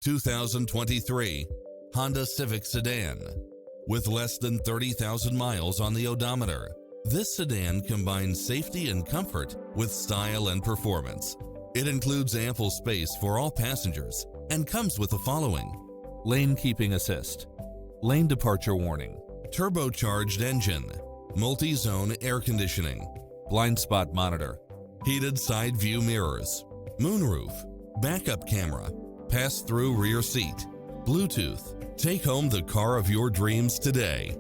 2023 Honda Civic Sedan. With less than 30,000 miles on the odometer, this sedan combines safety and comfort with style and performance. It includes ample space for all passengers and comes with the following: lane keeping assist, lane departure warning, turbocharged engine, multi-zone air conditioning, blind spot monitor, heated side view mirrors, moonroof, backup camera, pass-through rear seat, Bluetooth. Take home the car of your dreams today.